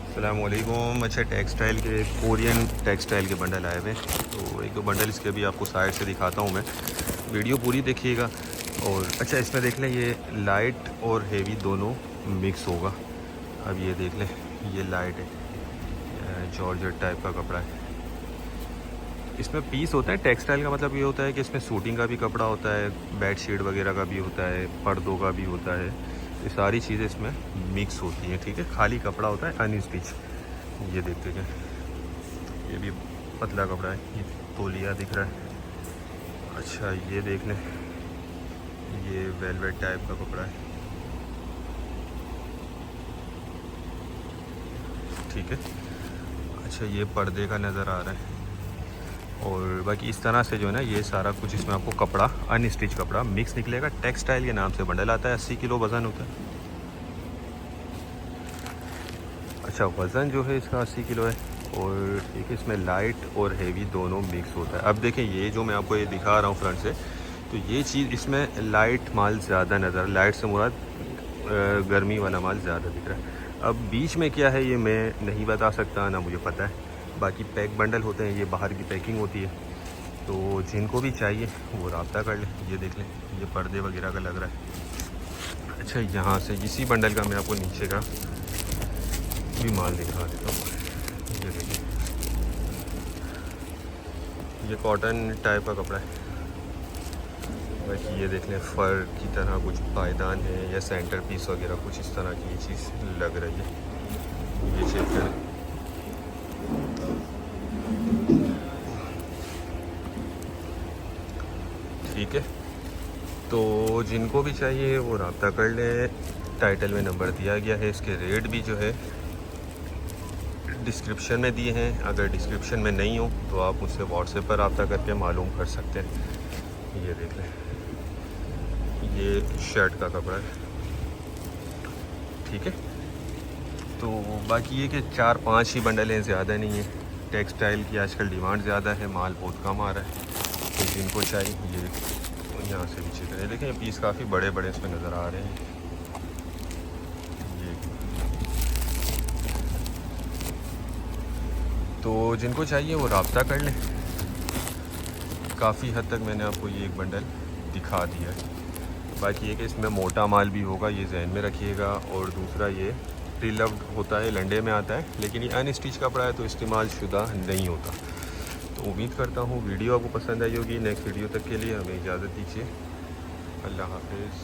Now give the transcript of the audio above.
अस्सलामुअलैकुम। अच्छा, टेक्सटाइल के कोरियन टेक्सटाइल के बंडल आए हुए हैं, तो एक दो बंडल इसके भी आपको साइड से दिखाता हूँ मैं। वीडियो पूरी देखिएगा। और अच्छा, इसमें देख लें ये लाइट और हेवी दोनों मिक्स होगा। अब ये देख लें, ये लाइट है, जॉर्जेट टाइप का कपड़ा है। इसमें पीस होता है। टेक्सटाइल का मतलब ये होता है कि इसमें सूटिंग का भी कपड़ा होता है, बेडशीट वगैरह का भी होता है, पर्दों का भी होता है। ये सारी चीज़ें इसमें मिक्स होती हैं, ठीक है। खाली कपड़ा होता है अनस्टिच। ये देखते हैं, ये भी पतला कपड़ा है, ये तौलिया दिख रहा है। अच्छा, ये देख लें, ये वेलवेट टाइप का कपड़ा है, ठीक है। अच्छा, ये पर्दे का नज़र आ रहा है। और बाकी इस तरह से जो है ना, ये सारा कुछ इसमें आपको कपड़ा अनस्टिच कपड़ा मिक्स निकलेगा। टेक्सटाइल के नाम से बंडल आता है, 80 किलो वज़न होता है। अच्छा, वज़न जो है इसका 80 किलो है। और एक इसमें लाइट और हेवी दोनों मिक्स होता है। अब देखें, ये जो मैं आपको ये दिखा रहा हूँ फ्रंट से, तो ये चीज़ इसमें लाइट माल ज़्यादा नज़र, लाइट से मुराद गर्मी वाला माल ज़्यादा दिख रहा है। अब बीच में क्या है ये मैं नहीं बता सकता, ना मुझे पता है। बाकी पैक बंडल होते हैं, ये बाहर की पैकिंग होती है, तो जिनको भी चाहिए वो रब्ता कर लें। ये देख लें, ये पर्दे वगैरह का लग रहा है। अच्छा, यहाँ से इसी बंडल का मैं आपको नीचे का भी माल दिखा देता हूँ। ये देखिए, ये कॉटन टाइप का कपड़ा है। बाकी ये देख लें, फर की तरह कुछ पायदान है या सेंटर पीस वगैरह कुछ इस तरह की ये चीज़ लग रही है। ये चेक करें, ठीक है। तो जिनको भी चाहिए वो रब्ता कर लें। टाइटल में नंबर दिया गया है, इसके रेट भी जो है डिस्क्रिप्शन में दिए हैं। अगर डिस्क्रिप्शन में नहीं हो तो आप मुझसे व्हाट्सएप पर रब्ता करके मालूम कर सकते हैं। ये देख लें, ये शर्ट का कपड़ा है, ठीक है। तो बाकी ये कि 4-5 ही बंडल हैं, ज़्यादा नहीं है। टेक्सटाइल की आजकल डिमांड ज़्यादा है, माल बहुत कम आ रहा है। तो जिनको चाहिए ये यहाँ से भी चेक करें। देखें, पीस काफ़ी बड़े बड़े इसमें नज़र आ रहे हैं। ये तो जिनको चाहिए वो रब्ता कर लें। काफ़ी हद तक मैंने आपको ये एक बंडल दिखा दिया है। बाकी ये कि इसमें मोटा माल भी होगा, ये जहन में रखिएगा। और दूसरा, ये प्रीलव्ड होता है, लंडे में आता है, लेकिन ये अनस्टिच कपड़ा है तो इस्तेमाल शुदा नहीं होता। तो उम्मीद करता हूँ वीडियो आपको पसंद आई होगी। नेक्स्ट वीडियो तक के लिए हमें इजाज़त दीजिए। अल्लाह हाफिज़।